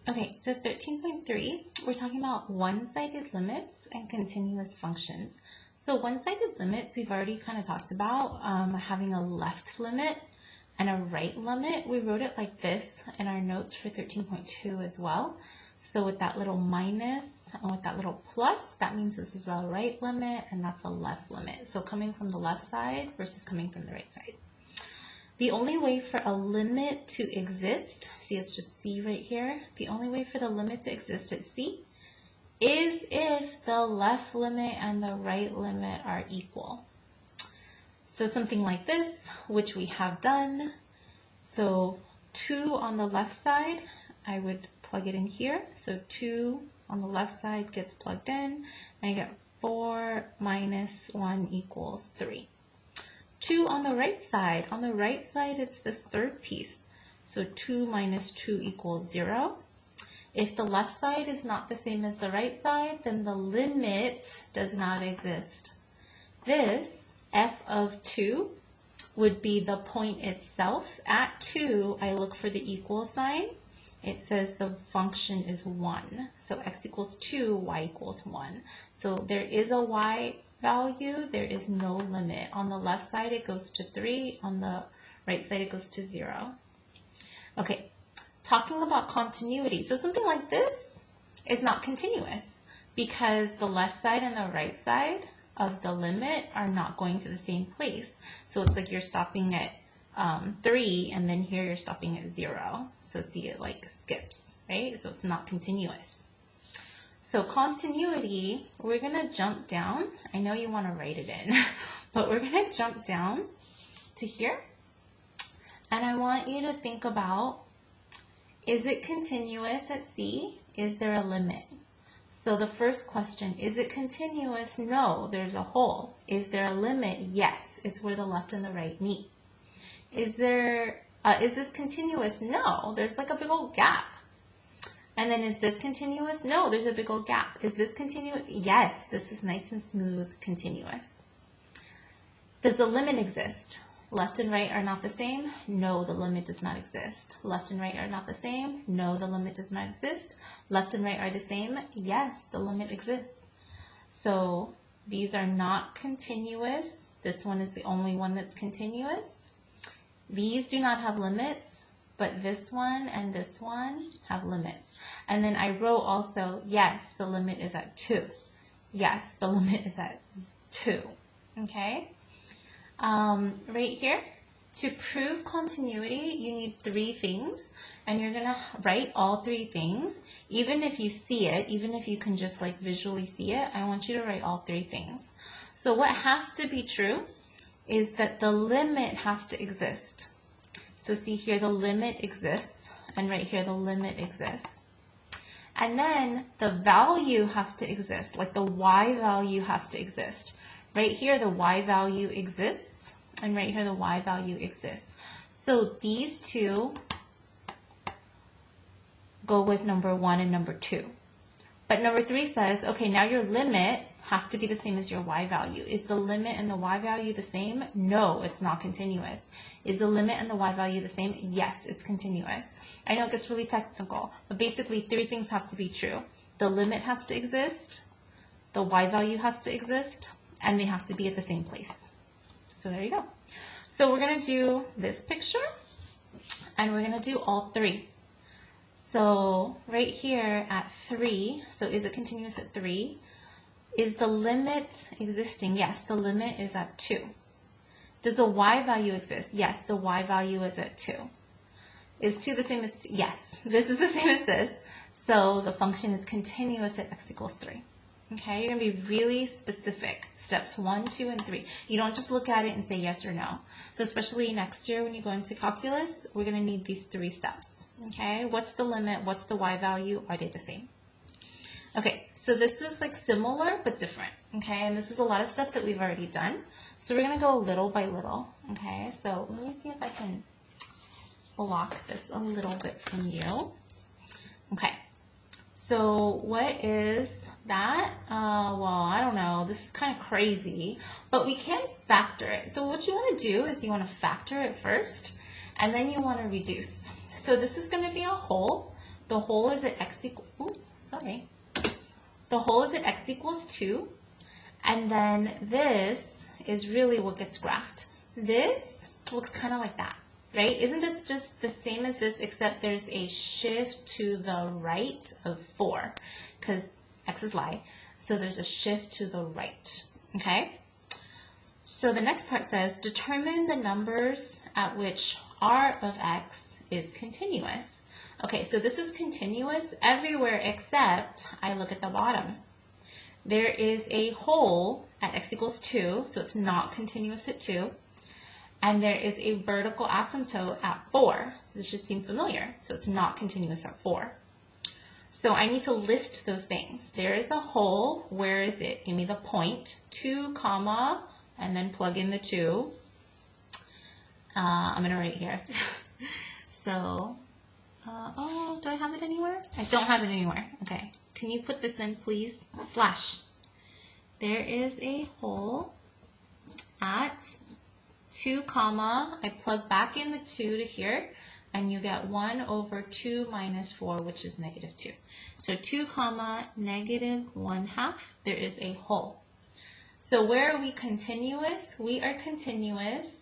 Okay, so 13.3, we're talking about one-sided limits and continuous functions. So one-sided limits, we've already kind of talked about having a left limit and a right limit. We wrote it like this in our notes for 13.2 as well. So with that little minus and with that little plus, that means this is a right limit and that's a left limit. So coming from the left side versus coming from the right side. The only way for a limit to exist, see it's just C right here, the only way for the limit to exist at C is if the left limit and the right limit are equal. So something like this, which we have done. So 2 on the left side, I would plug it in here. So 2 on the left side gets plugged in, and I get 4 minus 1 equals 3. 2 on the right side. On the right side, it's this third piece. So 2 minus 2 equals 0. If the left side is not the same as the right side, then the limit does not exist. This, f of 2, would be the point itself. At 2, I look for the equal sign. It says the function is 1. So x equals 2, y equals 1. So there is a y value, there is no limit. On the left side it goes to 3, on the right side it goes to 0. Okay, talking about continuity. So something like this is not continuous because the left side and the right side of the limit are not going to the same place. So it's like you're stopping at 3 and then here you're stopping at 0. So see, it like skips, right? So it's not continuous. So continuity, we're going to jump down. I know you want to write it in, but we're going to jump down to here. And I want you to think about, is it continuous at C? Is there a limit? So the first question, is it continuous? No, there's a hole. Is there a limit? Yes, it's where the left and the right meet. Is this continuous? No, there's like a big old gap. And then is this continuous? No, there's a big old gap. Is this continuous? Yes, this is nice and smooth, continuous. Does the limit exist? Left and right are not the same? No, the limit does not exist. Left and right are not the same? No, the limit does not exist. Left and right are the same? Yes, the limit exists. So these are not continuous. This one is the only one that's continuous. These do not have limits, but this one and this one have limits. And then I wrote also, yes, the limit is at 2. Yes, the limit is at 2. Okay? Right here, to prove continuity, you need 3 things. And you're going to write all 3 things. Even if you see it, even if you can just like visually see it, I want you to write all 3 things. So what has to be true is that the limit has to exist. So see here, the limit exists, and right here, the limit exists. And then the value has to exist, like the y value has to exist. Right here, the y value exists, and right here, the y value exists. So these two go with number 1 and number 2. But number 3 says, okay, now your limit has to be the same as your y value. Is the limit and the y value the same? No, it's not continuous. Is the limit and the y value the same? Yes, it's continuous. I know it gets really technical, but basically 3 things have to be true. The limit has to exist, the y value has to exist, and they have to be at the same place. So there you go. So we're going to do this picture, and we're going to do all 3. So right here at 3, so is it continuous at 3? Is the limit existing? Yes, the limit is at 2. Does the y value exist? Yes, the y value is at 2. Is 2 the same as 2? Yes, this is the same as this. So the function is continuous at x equals 3. Okay, you're going to be really specific. Steps 1, 2, and 3. You don't just look at it and say yes or no. So especially next year when you go into calculus, we're going to need these 3 steps. Okay, what's the limit? What's the y value? Are they the same? Okay, so this is like similar but different. Okay, and this is a lot of stuff that we've already done. So we're going to go little by little. Okay, so let me see if I can block this a little bit from you. Okay, so what is that? Well, I don't know. This is kind of crazy, but we can factor it. So what you want to do is you want to factor it first, and then you want to reduce. So this is going to be a whole, the whole is at x equals, the whole is at x equals 2, and then this is really what gets graphed. This looks kind of like that, right? Isn't this just the same as this, except there's a shift to the right of 4, because x is lie, so there's a shift to the right, okay? So the next part says, determine the numbers at which r of x is continuous. Okay, so this is continuous everywhere except I look at the bottom. There is a hole at x equals 2, so it's not continuous at 2. And there is a vertical asymptote at 4. This should seem familiar, so it's not continuous at 4. So I need to list those things. There is a hole. Where is it? Give me the point. 2, comma, and then plug in the 2. I'm going to write here. So, oh, do I have it anywhere? I don't have it anywhere. Okay. Can you put this in, please? Slash. There is a hole at 2, comma, I plug back in the 2 to here, and you get 1 over 2 minus 4, which is negative 2. So 2, comma, negative 1/2, there is a hole. So where are we continuous? We are continuous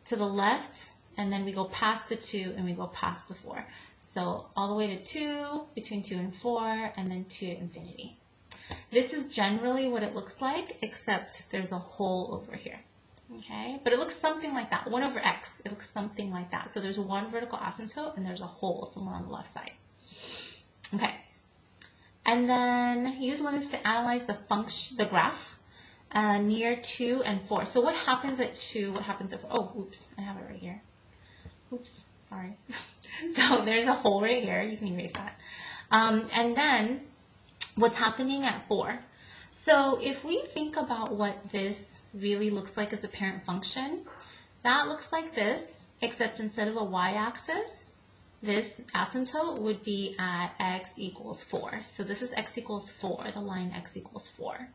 to the left, and then we go past the 2, and we go past the 4. So all the way to 2, between 2 and 4, and then 2 to infinity. This is generally what it looks like, except there's a hole over here. Okay, but it looks something like that. 1 over x, it looks something like that. So there's one vertical asymptote, and there's a hole somewhere on the left side. Okay, and then use limits to analyze the function, the graph near 2 and 4. So what happens at 2? What happens at 4? Oh, oops, I have it right here. Oops, sorry. So there's a hole right here. You can erase that. And then what's happening at 4? So if we think about what this really looks like as a parent function, that looks like this, except instead of a y-axis, this asymptote would be at x equals 4. So this is x equals 4, the line x equals 4.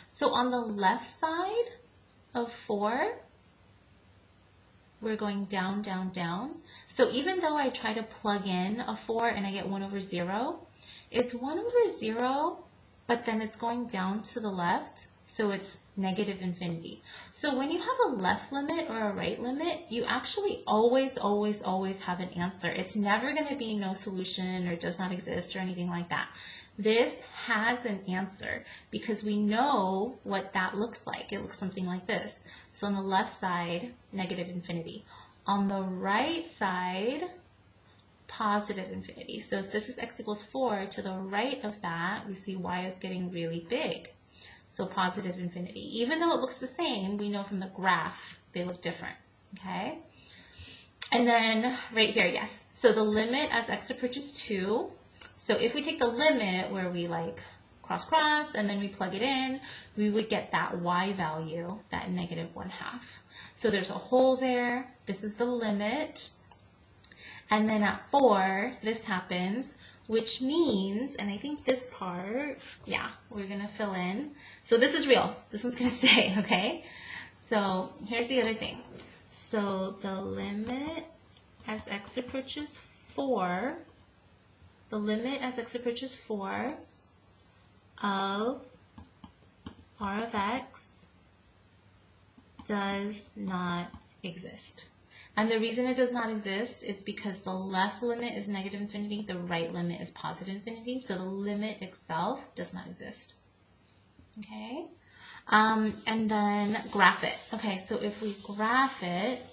So on the left side of 4, we're going down, down, down. So even though I try to plug in a 4 and I get 1 over 0, it's 1 over 0, but then it's going down to the left, so it's negative infinity. So when you have a left limit or a right limit, you actually always, always, always have an answer. It's never going to be no solution or does not exist or anything like that. This has an answer because we know what that looks like. It looks something like this. So on the left side, negative infinity. On the right side, positive infinity. So if this is x equals 4, to the right of that, we see y is getting really big. So positive infinity. Even though it looks the same, we know from the graph they look different, okay? And then right here, yes. So the limit as x approaches 2. So if we take the limit where we like cross cross and then we plug it in, we would get that y value, that negative 1/2. So there's a hole there. This is the limit. And then at 4, this happens, which means, and I think this part, yeah, we're going to fill in. So this is real. This one's going to stay, okay? So here's the other thing. So the limit as x approaches 4, the limit as x approaches 4 of r of x does not exist. And the reason it does not exist is because the left limit is negative infinity, the right limit is positive infinity, so the limit itself does not exist. Okay? And then graph it. Okay, so if we graph it,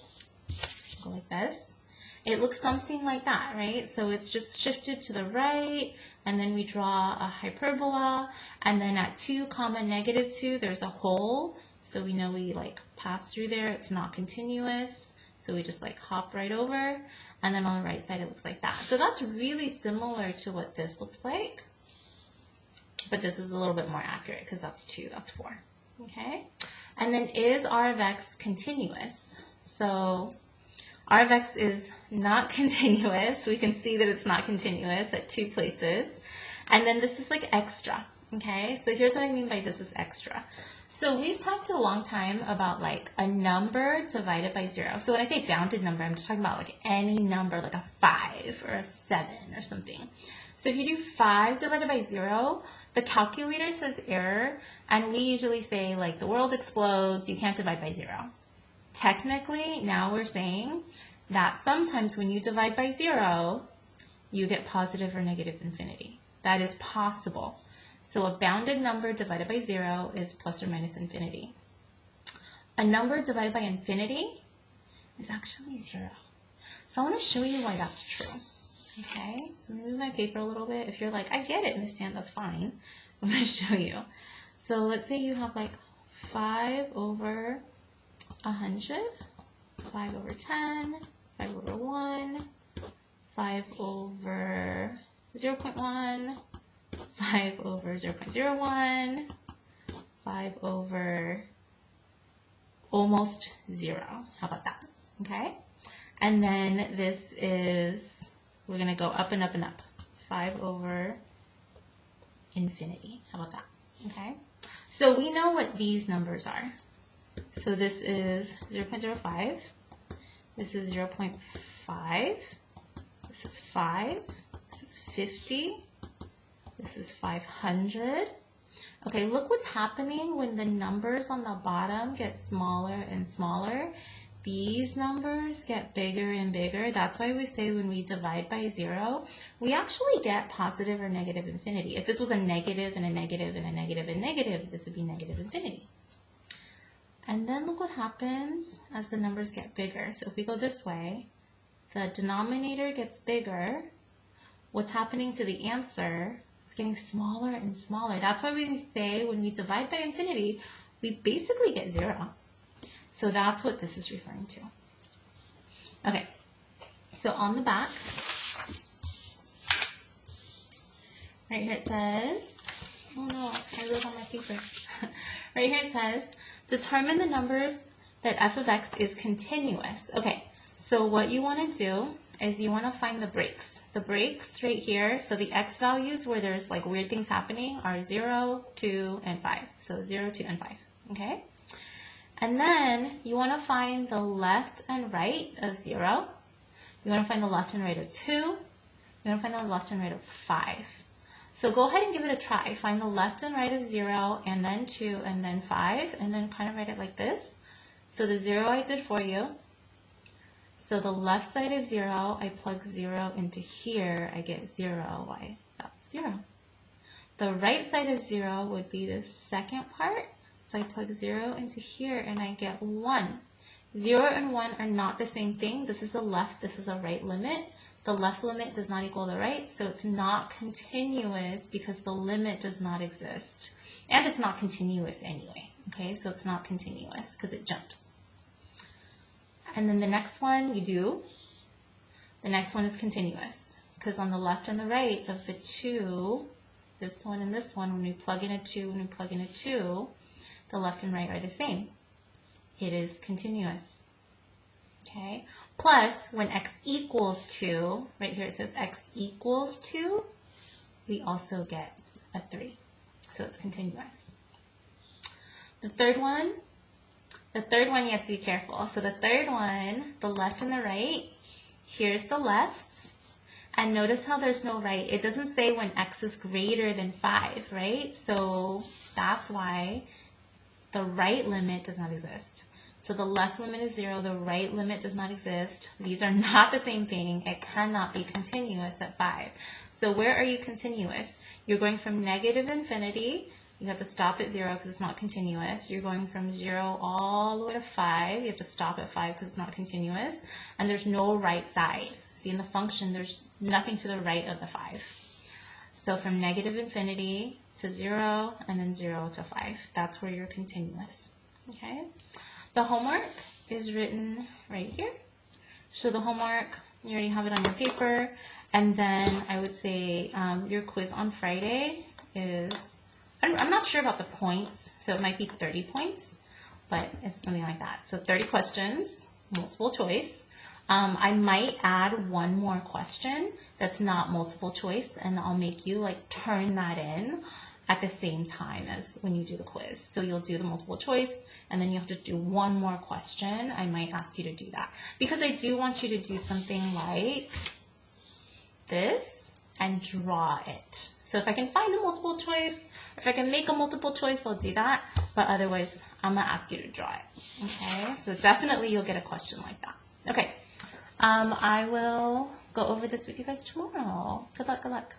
go like this, it looks something like that, right? So it's just shifted to the right, and then we draw a hyperbola, and then at 2, negative 2, there's a hole, so we know we like pass through there, it's not continuous. So we just like hop right over, and then on the right side it looks like that. So that's really similar to what this looks like, but this is a little bit more accurate because that's 2, that's 4. Okay, and then is r of x continuous? So r of x is not continuous. We can see that it's not continuous at 2 places. And then this is like extra. Okay, so here's what I mean by this is extra. So we've talked a long time about like a number divided by 0. So when I say bounded number, I'm just talking about like any number, like a 5 or a 7 or something. So if you do 5 divided by 0, the calculator says error, and we usually say like the world explodes, you can't divide by 0. Technically, now we're saying that sometimes when you divide by 0, you get positive or negative infinity. That is possible. So a bounded number divided by 0 is plus or minus infinity. A number divided by infinity is actually 0. So I want to show you why that's true. Okay, so I'm going to move my paper a little bit. If you're like, I get it, Miss Dan, that's fine. I'm going to show you. So let's say you have like 5 over 100, 5 over 10, 5 over 1, 5 over 0.1, 5 over 0.01, 5 over almost 0. How about that? Okay? And then this is, we're going to go up and up and up. 5 over infinity. How about that? Okay? So we know what these numbers are. So this is 0.05. This is 0.5. This is 5. This is 50. This is 500. Okay, look what's happening when the numbers on the bottom get smaller and smaller. These numbers get bigger and bigger. That's why we say when we divide by 0, we actually get positive or negative infinity. If this was a negative and a negative and a negative and negative, this would be negative infinity. And then look what happens as the numbers get bigger. So if we go this way, the denominator gets bigger. What's happening to the answer? It's getting smaller and smaller. That's why we say when we divide by infinity, we basically get 0. So that's what this is referring to. Okay, so on the back, right here it says, oh no, I wrote on my paper. Right here it says, determine the numbers that f of x is continuous. Okay, so what you want to do is you want to find the breaks. The breaks right here, so the x values where there's like weird things happening are 0, 2, and 5. So 0, 2, and 5, okay? And then you want to find the left and right of 0. You want to find the left and right of 2. You want to find the left and right of 5. So go ahead and give it a try. Find the left and right of 0, and then 2, and then 5, and then kind of write it like this. So the 0 I did for you. So the left side of 0, I plug 0 into here, I get 0. Why? That's 0. The right side of 0 would be the second part. So I plug 0 into here and I get 1. 0 and 1 are not the same thing. This is a left, this is a right limit. The left limit does not equal the right, so it's not continuous because the limit does not exist. And it's not continuous anyway, okay? So it's not continuous because it jumps. And then the next one you do, the next one is continuous because on the left and the right of the 2, this one and this one, when we plug in a 2 and we plug in a 2, the left and right are the same. It is continuous. Okay? Plus, when x equals 2, right here it says x equals 2, we also get a 3. So it's continuous. The third one, you have to be careful. So the third one, the left and the right, here's the left. And notice how there's no right. It doesn't say when x is greater than 5, right? So that's why the right limit does not exist. So the left limit is 0, the right limit does not exist. These are not the same thing. It cannot be continuous at 5. So where are you continuous? You're going from negative infinity. You have to stop at 0 because it's not continuous. You're going from 0 all the way to 5. You have to stop at 5 because it's not continuous. And there's no right side. See, in the function, there's nothing to the right of the 5. So from negative infinity to 0, and then 0 to 5. That's where you're continuous. Okay? The homework is written right here. So the homework, you already have it on your paper. And then I would say your quiz on Friday is, I'm not sure about the points, so it might be 30 points, but it's something like that. So 30 questions, multiple choice. I might add one more question that's not multiple choice, and I'll make you like turn that in. at the same time as when you do the quiz. So you'll do the multiple choice, and then you have to do one more question. I might ask you to do that because I do want you to do something like this and draw it. So if I can find a multiple choice, or if I can make a multiple choice, I'll do that. But otherwise, I'm gonna ask you to draw it. Okay, so definitely you'll get a question like that. Okay, I will go over this with you guys tomorrow. Good luck, good luck.